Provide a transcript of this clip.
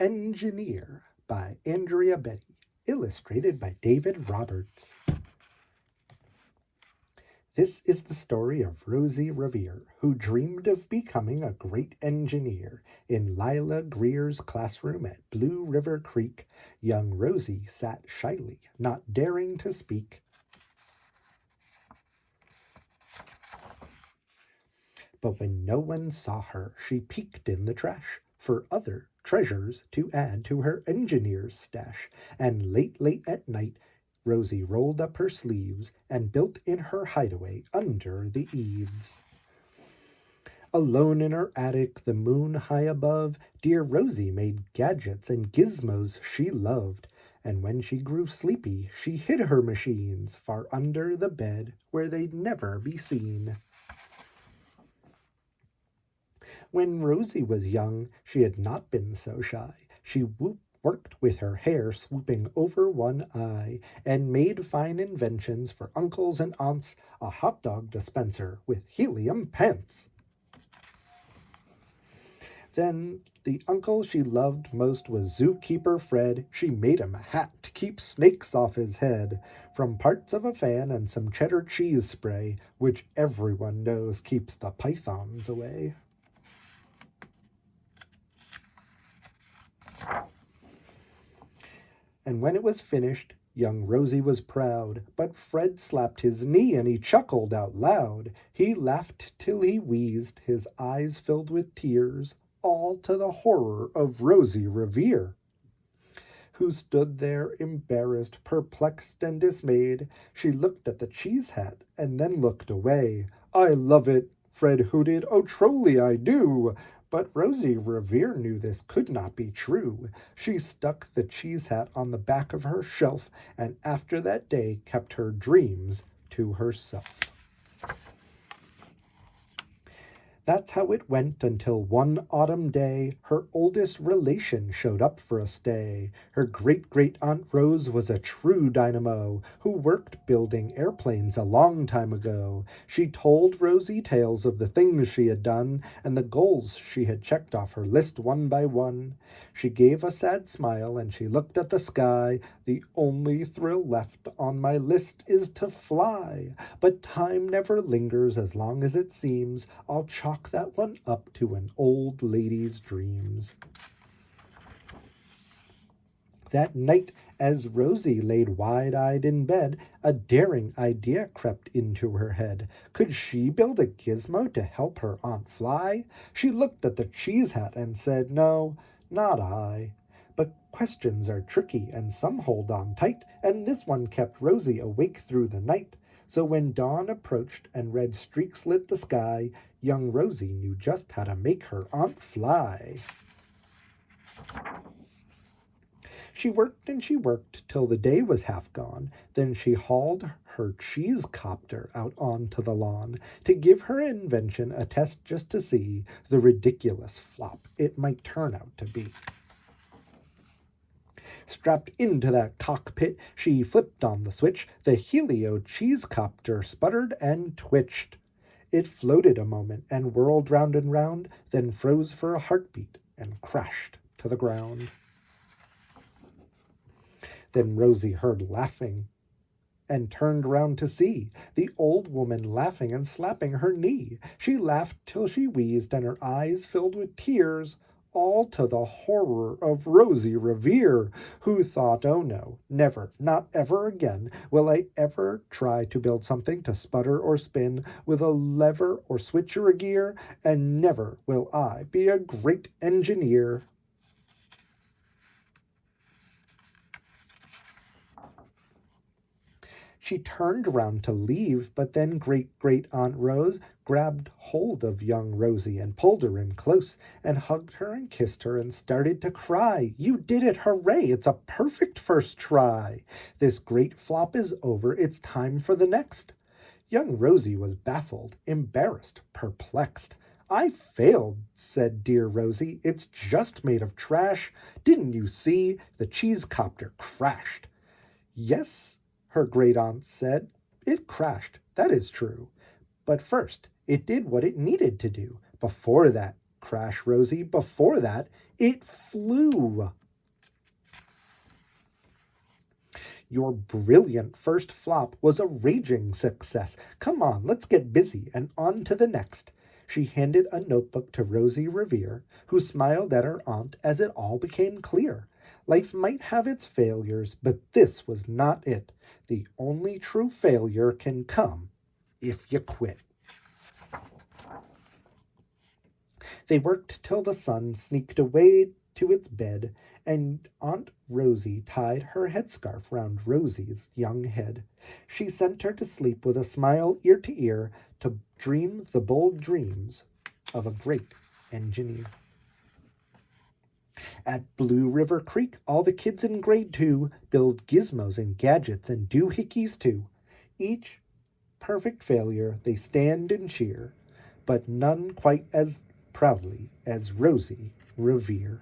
Engineer by Andrea Beaty, illustrated by David Roberts. This is the story of Rosie Revere, who dreamed of becoming a great engineer. In Lila Greer's classroom at Blue River Creek, young Rosie sat shyly, not daring to speak. But when no one saw her, she peeked in the trash for other treasures to add to her engineer's stash. And late at night, Rosie rolled up her sleeves and built in her hideaway under the eaves. Alone in her attic, the moon high above, dear Rosie made gadgets and gizmos she loved. And when she grew sleepy, she hid her machines far under the bed where they'd never be seen. When Rosie was young, she had not been so shy. She worked with her hair swooping over one eye, and made fine inventions for uncles and aunts, a hot dog dispenser with helium pants. Then the uncle she loved most was Zookeeper Fred. She made him a hat to keep snakes off his head, from parts of a fan and some cheddar cheese spray, which everyone knows keeps the pythons away. And when it was finished, young Rosie was proud, but Fred slapped his knee and he chuckled out loud. He laughed till he wheezed, his eyes filled with tears, all to the horror of Rosie Revere, who stood there embarrassed, perplexed, and dismayed. She looked at the cheese hat and then looked away. "I love it," Fred hooted, "oh truly I do." But Rosie Revere knew this could not be true. She stuck the cheese hat on the back of her shelf, and after that day kept her dreams to herself. That's how it went until one autumn day her oldest relation showed up for a stay. Her great-great-aunt Rose was a true dynamo who worked building airplanes a long time ago. She told Rosie tales of the things she had done and the goals she had checked off her list one by one. She gave a sad smile and she looked at the sky. "The only thrill left on my list is to fly. But time never lingers as long as it seems. I'll chalk that one up to an old lady's dreams." That night, as Rosie laid wide-eyed in bed, a daring idea crept into her head. Could she build a gizmo to help her aunt fly? She looked at the cheese hat and said, "No, not I." But questions are tricky, and some hold on tight, and this one kept Rosie awake through the night. So when dawn approached and red streaks lit the sky, young Rosie knew just how to make her aunt fly. She worked and she worked till the day was half gone. Then she hauled her cheese copter out onto the lawn to give her invention a test just to see the ridiculous flop it might turn out to be. Strapped into that cockpit, she flipped on the switch. The helio cheese copter sputtered and twitched. It floated a moment and whirled round and round, then froze for a heartbeat and crashed to the ground. Then Rosie heard laughing and turned round to see the old woman laughing and slapping her knee. She laughed till she wheezed and her eyes filled with tears, all to the horror of Rosie Revere, who thought, "Oh no, never, not ever again will I ever try to build something to sputter or spin with a lever or switch or a gear, and never will I be a great engineer." She turned round to leave, but then great-great-aunt Rose grabbed hold of young Rosie and pulled her in close and hugged her and kissed her and started to cry. "You did it! Hooray! It's a perfect first try! This great flop is over. It's time for the next." Young Rosie was baffled, embarrassed, perplexed. "I failed," said dear Rosie. "It's just made of trash. Didn't you see? The cheese copter crashed." "Yes," her great-aunt said, "it crashed, that is true. But first, it did what it needed to do. Before that, crash, Rosie. Before that, it flew. Your brilliant first flop was a raging success. Come on, let's get busy and on to the next. She handed a notebook to Rosie Revere, who smiled at her aunt as it all became clear. Life might have its failures, but this was not it. The only true failure can come if you quit. They worked till the sun sneaked away to its bed, and Aunt Rosie tied her headscarf round Rosie's young head. She sent her to sleep with a smile ear to ear to dream the bold dreams of a great engineer. At Blue River Creek, all the kids in grade 2 build gizmos and gadgets and doohickeys too. Each perfect failure they stand and cheer, but none quite as proudly as Rosie Revere.